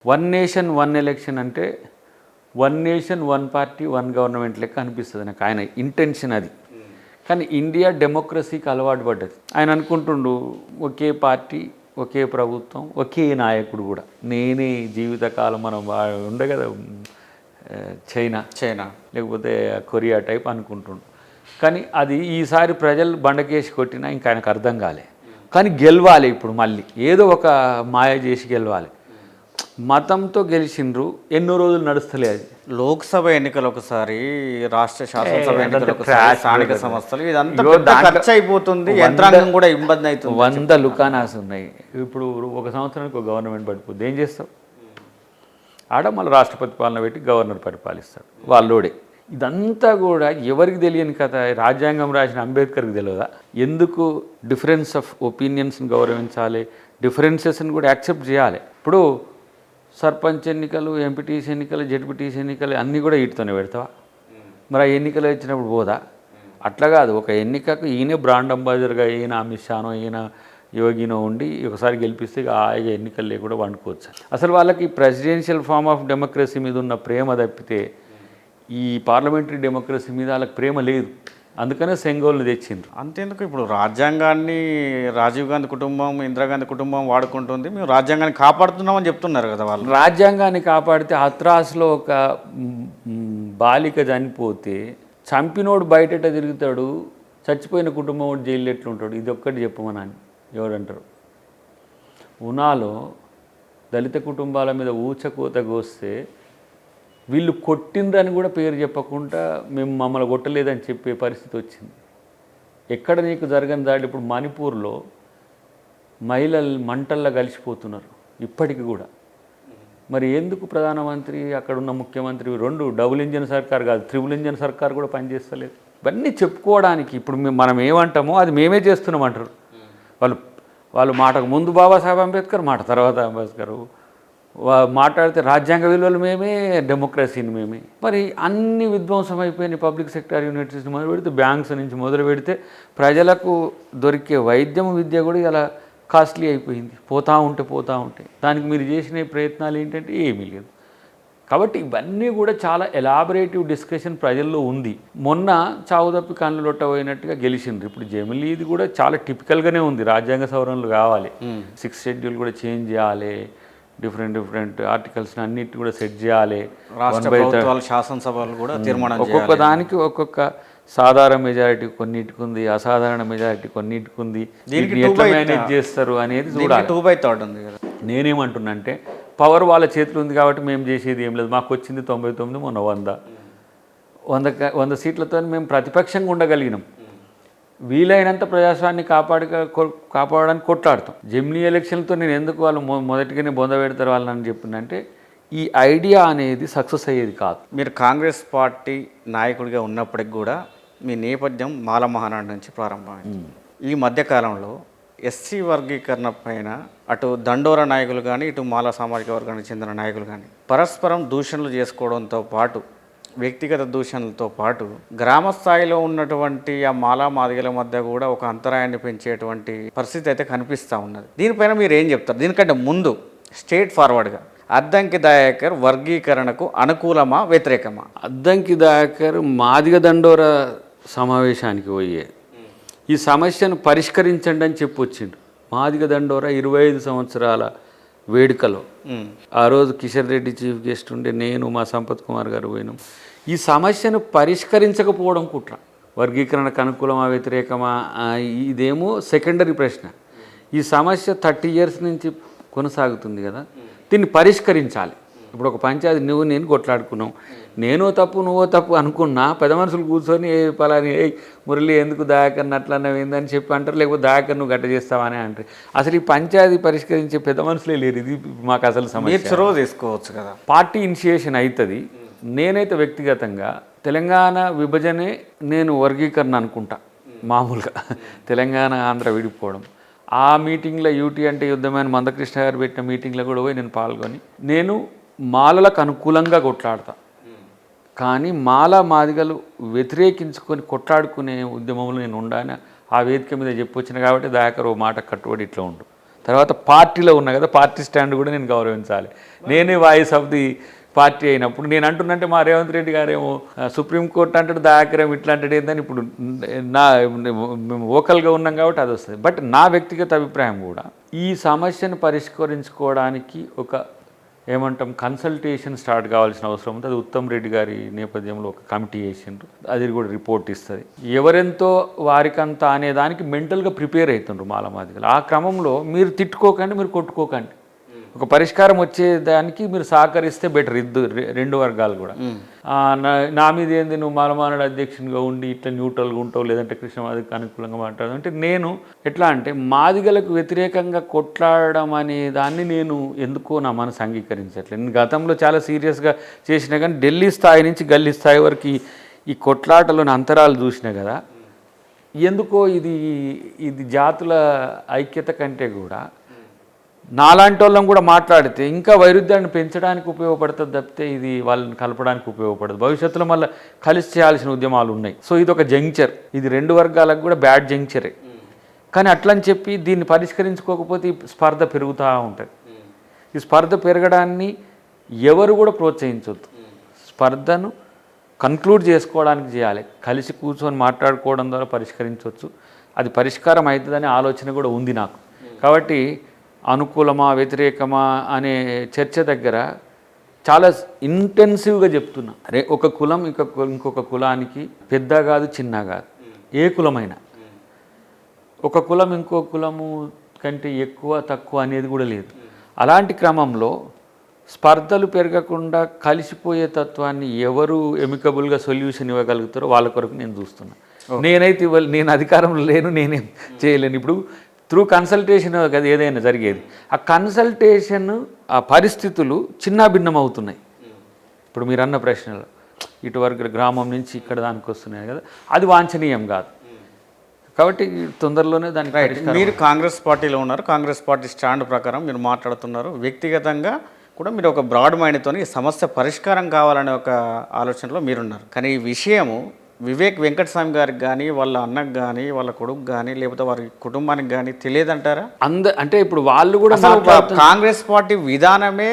One nation one election అంటే one nation one party one government లెక్క అనిపిస్తుంది నాకు ఆయన ఇంటెన్షన్ అది. కానీ ఇండియా డెమోక్రసీకి అలవాటు పడ్డది. ఆయన అనుకుంటుండు ఒకే పార్టీ ఒకే ప్రభుత్వం ఒకే నాయకుడు కూడా నేనే జీవితకాలం మనం ఉండే కదా చైనా లేకపోతే కొరియా టైప్ అనుకుంటుండు. కానీ అది ఈసారి ప్రజలు బండకేసి కొట్టినా ఇంకా ఆయనకు అర్థం కాలే. కానీ గెలవాలి ఇప్పుడు మళ్ళీ ఏదో ఒక మాయ చేసి గెలవాలి. మతంతో గెలిచిండ్రు ఎన్నో రోజులు నడుస్తలే అది. లోక్సభ ఎన్నికలు ఒకసారి, రాష్ట్ర శాసనసభ ఎన్నికలు ఒకసారి, స్థానిక సంస్థలు ఇదంతా ఖర్చు అయిపోతుంది, యంత్రాంగం కూడా ఇబ్బంది అవుతుంది. 100 లుకానాస్ ఉన్నాయి. ఇప్పుడు ఒక సంవత్సరానికి ఒక గవర్నమెంట్ పడిపోద్ది, ఏం చేస్తావు? ఆడ మళ్ళీ రాష్ట్రపతి పాలన పెట్టి గవర్నర్ పరిపాలిస్తాడు వాళ్ళోడే. ఇదంతా కూడా ఎవరికి తెలియని కథ. రాజ్యాంగం రాసిన అంబేద్కర్కి తెలియదా? ఎందుకు డిఫరెన్స్ ఆఫ్ ఒపీనియన్స్ని గౌరవించాలి, డిఫరెన్సెస్ని కూడా యాక్సెప్ట్ చేయాలి. ఇప్పుడు సర్పంచ్ ఎన్నికలు, ఎంపీటీసీ ఎన్నికలు, జెడ్పీటీసీ ఎన్నికలు అన్నీ కూడా వీటితోనే పెడతావా? మరి ఆ ఎన్నికలు వచ్చినప్పుడు పోదా? అట్లా కాదు. ఒక ఎన్నికకు ఈయనే బ్రాండ్ అంబాసిడర్గా ఈయన అమిత్ షానో ఈయన యోగినో ఉండి ఒకసారి గెలిపిస్తే హాయిగా ఎన్నికలు లేకుండా వండుకోవచ్చు. అసలు వాళ్ళకి ప్రెసిడెన్షియల్ ఫార్మ్ ఆఫ్ డెమోక్రసీ మీద ఉన్న ప్రేమ తప్పితే ఈ పార్లమెంటరీ డెమోక్రసీ మీద వాళ్ళకి ప్రేమ లేదు. అందుకనే సెంగోల్ని తెచ్చిండ్రు. అంతేందుకు ఇప్పుడు రాజ్యాంగాన్ని రాజీవ్ గాంధీ కుటుంబం, ఇందిరాగాంధీ కుటుంబం వాడుకుంటుంది, మేము రాజ్యాంగాన్ని కాపాడుతున్నామని చెప్తున్నారు కదా వాళ్ళు. రాజ్యాంగాన్ని కాపాడితే హత్రాస్లో ఒక బాలిక చనిపోతే చంపినోడు బయట తిరుగుతాడు, చచ్చిపోయిన కుటుంబం వాడు జైలు ఎట్లుంటాడు? ఇది ఒక్కటి చెప్పమని ఎవడంటారు? ఉనాలో దళిత కుటుంబాల మీద ఊచకోత కోస్తే వీళ్ళు కొట్టిండ్రని కూడా పేరు చెప్పకుండా మేము మమ్మల్ని కొట్టలేదని చెప్పే పరిస్థితి వచ్చింది. ఎక్కడ నీకు జరగని దాడి ఇప్పుడు మణిపూర్లో మహిళలు మంటల్లో కలిసిపోతున్నారు ఇప్పటికి కూడా. మరి ఎందుకు ప్రధానమంత్రి అక్కడున్న ముఖ్యమంత్రి రెండు డబుల్ ఇంజన్ సర్కార్ కాదు, త్రిబుల్ ఇంజన్ సర్కార్ కూడా పనిచేస్తలేదు? ఇవన్నీ చెప్పుకోవడానికి ఇప్పుడు మనం ఏమంటామో అది మేమే చేస్తున్నామంటారు వాళ్ళు మాటకు ముందు బాబాసాహెబ్ అంబేద్కర్, మాట తర్వాత అంబేద్కర్ మాట్లాడితే రాజ్యాంగ విలువలు మేమే, డెమోక్రసీని మేమే. మరి అన్ని విధ్వంసం అయిపోయినాయి. పబ్లిక్ సెక్టర్ యూనివర్సిటీస్ మొదలు పెడితే, బ్యాంక్స్ నుంచి మొదలు పెడితే ప్రజలకు దొరికే వైద్యం విద్య కూడా ఇలా కాస్ట్లీ అయిపోయింది. పోతూ ఉంటే దానికి మీరు చేసిన ప్రయత్నాలు ఏంటంటే ఏమీ లేదు. కాబట్టి ఇవన్నీ కూడా చాలా ఎలాబరేటివ్ డిస్కషన్ ప్రజల్లో ఉంది. మొన్న చావు తప్పి కళ్ళు లొట్టబోయినట్టుగా గెలిచిండ్రు. ఇప్పుడు జమిలీది కూడా చాలా టిపికల్గానే ఉంది. రాజ్యాంగ సవరణలు కావాలి, 6th షెడ్యూల్ కూడా చేంజ్ చేయాలి, డిఫరెంట్ ఆర్టికల్స్ అన్నిటి కూడా సెట్ చేయాలి. శాసనసభలు కూడా తీర్మానం ఒక్కొక్క దానికి ఒక్కొక్క సాధారణ మెజారిటీ కొన్నిటికి ఉంది, అసాధారణ మెజారిటీ కొన్నిటికి ఉంది. ఎట్లా మేనేజ్ చేస్తారు అనేది చూడాలి. 2/3 ఉంది కదా. నేనేమంటున్నా అంటే పవర్ వాళ్ళ చేతులు ఉంది కాబట్టి మేము చేసేది ఏం లేదు. మాకు వచ్చింది 99, మొన్న 100 సీట్లతో మేము ప్రతిపక్షంగా ఉండగలిగినాం. వీలైనంత ప్రజాస్వామ్యాన్ని కాపాడడానికి కొట్లాడతాం. జెమినీ ఎలక్షన్లతో నేను ఎందుకు వాళ్ళు మొదటిగానే బొంద పెడతారు వాళ్ళని చెప్పిందంటే ఈ ఐడియా అనేది సక్సెస్ అయ్యేది కాదు. మీరు కాంగ్రెస్ పార్టీ నాయకుడిగా ఉన్నప్పటికి కూడా మీ నేపథ్యం మాల మహానాడు నుంచి ప్రారంభమైంది. ఈ మధ్యకాలంలో ఎస్సీ వర్గీకరణ పైన అటు దండోర నాయకులు కానీ, ఇటు మాల సామాజిక వర్గానికి చెందిన నాయకులు కానీ పరస్పరం దూషణలు చేసుకోవడంతో పాటు, వ్యక్తిగత దూషణలతో పాటు గ్రామ స్థాయిలో ఉన్నటువంటి ఆ మాలా మాదిగల మధ్య కూడా ఒక అంతరాయాన్ని పెంచేటువంటి పరిస్థితి అయితే కనిపిస్తూ ఉన్నది. దీనిపైన మీరు ఏం చెప్తారు? దీనికంటే ముందు స్ట్రేట్ ఫార్వర్డ్గా అద్దంకి దయాకర్ వర్గీకరణకు అనుకూలమా వ్యతిరేకమా? అద్దంకి దయాకర్ మాదిగ దండోర సమావేశానికి పోయే ఈ సమస్యను పరిష్కరించండి అని చెప్పొచ్చిండు. మాదిగ దండోర 25 సంవత్సరాల వేడుకలో ఆ రోజు కిషన్ రెడ్డి చీఫ్ గెస్ట్ ఉండే, నేను మా సంపత్ కుమార్ గారు పోయినాం. ఈ సమస్యను పరిష్కరించకపోవడం కుట్ర. వర్గీకరణకు అనుకూలమా వ్యతిరేకమా ఇదేమో సెకండరీ ప్రశ్న. ఈ సమస్య 30 years నుంచి కొనసాగుతుంది కదా, దీన్ని పరిష్కరించాలి. ఇప్పుడు ఒక పంచాయతీ నువ్వు నేను కొట్లాడుకున్నావు, నేనో తప్పు నువ్వో తప్పు అనుకున్నా పెద్ద మనుషులు కూర్చొని పలాని మురళి ఎందుకు దయాకర్ని అట్లా ఏందని చెప్పి అంటారు, లేకపోతే దయాకర్ నువ్వు గట్ట చేస్తావని అంటారు. అసలు ఈ పంచాయతీ పరిష్కరించే పెద్ద మనుషులే లేరు. ఇది మాకు అసలు సమస్య. చొరవ తీసుకోవచ్చు కదా, పార్టీ ఇనిషియేషన్ అవుతుంది. నేనైతే వ్యక్తిగతంగా తెలంగాణ విభజనే నేను వర్గీకరణ అనుకుంటా. మామూలుగా తెలంగాణ ఆంధ్ర విడిపోవడం, ఆ మీటింగ్లో యూటీ అంటే యుద్ధమైన మందకృష్ణ గారు పెట్టిన మీటింగ్లో కూడా పోయి నేను పాల్గొని నేను మాలలకు అనుకూలంగా కొట్లాడతా. కానీ మాల మాదిగలు వ్యతిరేకించుకొని కొట్లాడుకునే ఉద్యమంలో నేను ఉండాలని ఆ వేదిక మీద చెప్పొచ్చిన కాబట్టి దయాకర్ ఓ మాట కట్టుబడి ఇట్లా ఉండు. తర్వాత పార్టీలో ఉన్నా కదా, పార్టీ స్టాండ్ కూడా నేను గౌరవించాలి. నేనే వాయిస్ ఆఫ్ ది పార్టీ అయినప్పుడు నేను అంటున్నంటే మా రేవంత్ రెడ్డి గారేమో సుప్రీంకోర్టు అంటాడు, దయాకరం ఇట్లా అంటాడు ఏందని ఇప్పుడు నా మేము ఓకల్గా ఉన్నాం కాబట్టి అది వస్తుంది. బట్ నా వ్యక్తిగత అభిప్రాయం కూడా ఈ సమస్యను పరిష్కరించుకోవడానికి ఒక ఏమంటాం కన్సల్టేషన్ స్టార్ట్ కావాల్సిన అవసరం ఉంది. అది ఉత్తమ్ రెడ్డి గారి నేపథ్యంలో ఒక కమిటీ వేసిండ్రు, అది కూడా రిపోర్ట్ ఇస్తుంది. ఎవరెంతో వారికంతా అనే దానికి మెంటల్గా ప్రిపేర్ అవుతుండ్రు మాలమాదిగలు. ఆ క్రమంలో మీరు తిట్టుకోకండి, మీరు కొట్టుకోకండి, ఒక పరిష్కారం వచ్చేదానికి మీరు సహకరిస్తే బెటర్. రెండు వర్గాలు కూడా నా మీద ఏంది నువ్వు మాలమానాడు అధ్యక్షునిగా ఉండి ఇట్లా న్యూట్రల్గా ఉంటావు, లేదంటే కృష్ణమాదికి అనుకూలంగా మాట్లాడదు అంటే నేను ఎట్లా అంటే మాదిగలకు వ్యతిరేకంగా కొట్లాడడం అనే దాన్ని నేను ఎందుకో నా మనసు అంగీకరించట్లేదు. నేను గతంలో చాలా సీరియస్గా చేసినా కానీ ఢిల్లీ స్థాయి నుంచి గల్లీ స్థాయి వరకు ఈ కొట్లాటలోని అంతరాలు చూసినా కదా, ఎందుకో ఇది జాతుల ఐక్యత కంటే కూడా నాలాంటి వాళ్ళం కూడా మాట్లాడితే ఇంకా వైరుధ్యాన్ని పెంచడానికి ఉపయోగపడుతుంది తప్పితే ఇది వాళ్ళని కలపడానికి ఉపయోగపడదు. భవిష్యత్తులో మళ్ళీ కలిసి చేయాల్సిన ఉద్యమాలు ఉన్నాయి. సో ఇది ఒక జంక్చర్, ఇది రెండు వర్గాలకు కూడా బ్యాడ్ జంక్చరే. కానీ అట్లని చెప్పి దీన్ని పరిష్కరించుకోకపోతే ఈ స్పర్ధ పెరుగుతూ ఉంటుంది. ఈ స్పర్ధ పెరగడాన్ని ఎవరు కూడా ప్రోత్సహించవద్దు. స్పర్ధను కన్క్లూడ్ చేసుకోవడానికి చేయాలి, కలిసి కూర్చొని మాట్లాడుకోవడం ద్వారా పరిష్కరించవచ్చు. అది పరిష్కారం అవుతుందనే ఆలోచన కూడా ఉంది నాకు. కాబట్టి అనుకూలమా వ్యతిరేకమా అనే చర్చ దగ్గర చాలా ఇంటెన్సివ్గా చెప్తున్నా. ఒక కులం ఇంకొక కులానికి పెద్ద కాదు చిన్న కాదు, ఏ కులమైనా. ఒక కులం ఇంకో కులము కంటే ఎక్కువ తక్కువ అనేది కూడా లేదు. అలాంటి క్రమంలో స్పర్ధలు పెరగకుండా కలిసిపోయే తత్వాన్ని ఎవరు ఎమికబుల్గా సొల్యూషన్ ఇవ్వగలుగుతారో వాళ్ళ కొరకు నేను చూస్తున్నా. నేనైతే నేను అధికారంలో లేను, నేనేం చేయలేను. ఇప్పుడు త్రూ కన్సల్టేషన్ కదా ఏదైనా జరిగేది. ఆ కన్సల్టేషన్ ఆ పరిస్థితులు చిన్నాభిన్నం అవుతున్నాయి. ఇప్పుడు మీరు అన్న ప్రశ్నలు ఇటువరకు గ్రామం నుంచి ఇక్కడ దానికి వస్తున్నాయి కదా, అది వాంఛనీయం కాదు. కాబట్టి తొందరలోనే దానికి మీరు కాంగ్రెస్ పార్టీలో ఉన్నారు, కాంగ్రెస్ పార్టీ స్టాండ్ ప్రకారం మీరు మాట్లాడుతున్నారు. వ్యక్తిగతంగా కూడా మీరు ఒక బ్రాడ్ మైండ్తో ఈ సమస్య పరిష్కారం కావాలనే ఒక ఆలోచనలో మీరున్నారు. కానీ ఈ విషయము వివేక్ వెంకటస్వామి గారికి కానీ వాళ్ళ అన్నకు కానీ వాళ్ళ కొడుకు కానీ లేకపోతే వారి కుటుంబానికి కానీ తెలియదంటారా? అంటే ఇప్పుడు వాళ్ళు కూడా కాంగ్రెస్ పార్టీ విధానమే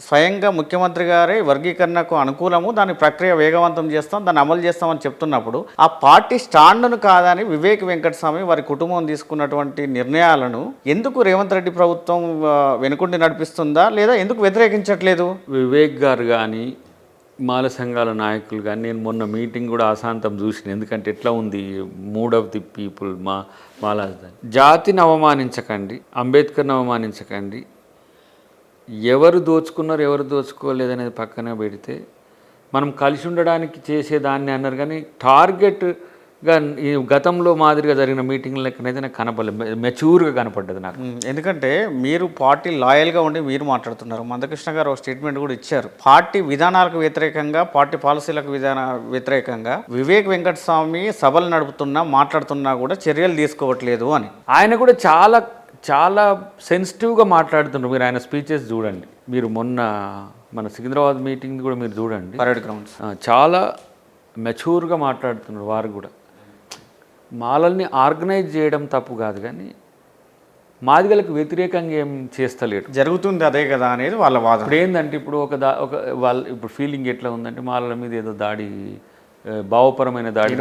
స్వయంగా ముఖ్యమంత్రి గారే వర్గీకరణకు అనుకూలము, దాని ప్రక్రియ వేగవంతం చేస్తాం, దాన్ని అమలు చేస్తామని చెప్తున్నప్పుడు ఆ పార్టీ స్టాండ్ను కాదని వివేక్ వెంకటస్వామి వారి కుటుంబం తీసుకున్నటువంటి నిర్ణయాలను ఎందుకు రేవంత్ రెడ్డి ప్రభుత్వం వెనుకుండి నడిపిస్తుందా, లేదా ఎందుకు వ్యతిరేకించట్లేదు? వివేక్ గారు కానీ మాల సంఘాల నాయకులు కానీ నేను మొన్న మీటింగ్ కూడా అశాంతం చూసిన. ఎందుకంటే ఎట్లా ఉంది మూడ్ ఆఫ్ ది పీపుల్ మాలా జాతిని అవమానించకండి, అంబేద్కర్ని అవమానించకండి, ఎవరు దోచుకున్నారు ఎవరు దోచుకోలేదనేది పక్కన పెడితే మనం కలిసి ఉండడానికి చేసేదాన్ని అన్నారు. కానీ టార్గెట్గా ఈ గతంలో మాదిరిగా జరిగిన మీటింగ్ల లెక్కనైతే నాకు కనపడలేదు, మెచ్యూర్గా కనపడ్డది నాకు. ఎందుకంటే మీరు పార్టీ లాయల్గా ఉండి మీరు మాట్లాడుతున్నారు. మందకృష్ణ గారు ఒక స్టేట్మెంట్ కూడా ఇచ్చారు, పార్టీ విధానాలకు వ్యతిరేకంగా పార్టీ పాలసీలకు వ్యతిరేకంగా వివేక్ వెంకటస్వామి సభలు నడుపుతున్నా మాట్లాడుతున్నా కూడా చర్యలు తీసుకోవట్లేదు అని. ఆయన కూడా చాలా చాలా సెన్సిటివ్గా మాట్లాడుతున్నారు. మీరు ఆయన స్పీచెస్ చూడండి, మీరు మొన్న మన సికింద్రాబాద్ మీటింగ్ కూడా మీరు చూడండి, పరేడ్ గ్రౌండ్స్ చాలా మెచ్యూర్గా మాట్లాడుతున్నారు. వారు కూడా మాలల్ని ఆర్గనైజ్ చేయడం తప్పు కాదు, కానీ మాదిగలకు వ్యతిరేకంగా ఏం చేస్తలేడు, జరుగుతుంది అదే కదా అనేది వాళ్ళ వాదన. ఇప్పుడు ఏంటంటే ఇప్పుడు వాళ్ళ ఇప్పుడు ఫీలింగ్ ఎట్లా ఉందంటే మాలల మీద ఏదో దాడి, భావపరమైన దాడి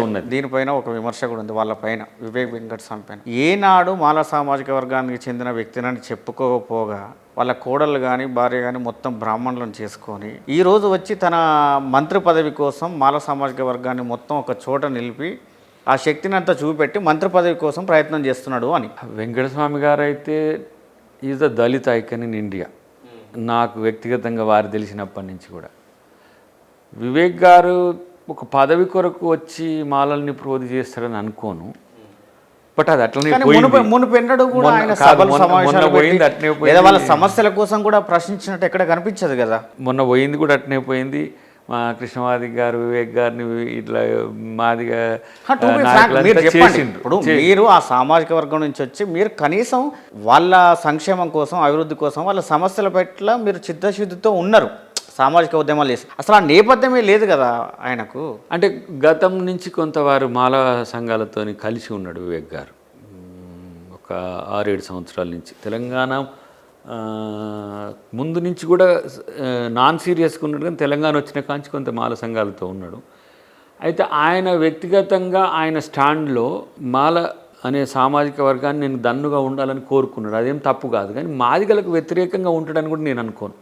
ఉన్నది. దీనిపైన ఒక విమర్శ కూడా ఉంది వాళ్ళ పైన, వివేక్ వెంకటస్వామి పైన. ఏనాడు మాల సామాజిక వర్గానికి చెందిన వ్యక్తినని చెప్పుకోకపోగా వాళ్ళ కోడళ్ళు కానీ భార్య కానీ మొత్తం బ్రాహ్మణులను చేసుకొని ఈరోజు వచ్చి తన మంత్రి పదవి కోసం మాల సామాజిక వర్గాన్ని మొత్తం ఒక చోట నిలిపి ఆ శక్తిని అంతా చూపెట్టి మంత్రి పదవి కోసం ప్రయత్నం చేస్తున్నాడు అని. వెంకటస్వామి గారు అయితే is the Dalit icon in India. నాకు వ్యక్తిగతంగా వారు తెలిసినప్పటి నుంచి కూడా వివేక్ గారు ఒక పదవి కొరకు వచ్చి మాలల్ని ప్రోధి చేస్తాడని అనుకోను. బట్ అది అట్లనే మునుపెన్నడు కూడా ఆయన సభలు సమావేశాలు లేదా వాళ్ళ సమస్యల కోసం కూడా ప్రశ్నించినట్టు ఎక్కడ కనిపించదు కదా. మొన్న పోయింది కూడా అట్నే పోయింది. మా కృష్ణమాది గారు వివేక్ గారిని ఇట్లా మాదిగా ఇప్పుడు మీరు ఆ సామాజిక వర్గం నుంచి వచ్చి మీరు కనీసం వాళ్ళ సంక్షేమం కోసం అభివృద్ధి కోసం వాళ్ళ సమస్యల పట్ల మీరు చిత్తశుద్ధితో ఉన్నారు, సామాజిక ఉద్యమాలు చేసి. అసలు ఆ నేపథ్యమే లేదు కదా ఆయనకు. అంటే గతం నుంచి కొంతవారు మాలా సంఘాలతో కలిసి ఉన్నాడు వివేక్ గారు. ఒక ఒక 6-7 సంవత్సరాల నుంచి. తెలంగాణ ముందు నుంచి కూడా నాన్ సీరియస్గా ఉన్నాడు, కానీ తెలంగాణ వచ్చిన కాంచి కొంత మాల సంఘాలతో ఉన్నాడు. అయితే ఆయన వ్యక్తిగతంగా ఆయన స్టాండ్లో మాల అనే సామాజిక వర్గాన్ని నేను దన్నుగా ఉండాలని కోరుకున్నాడు. అదేం తప్పు కాదు, కానీ మాదిగలకు వ్యతిరేకంగా ఉంటాడని కూడా నేను అనుకోను.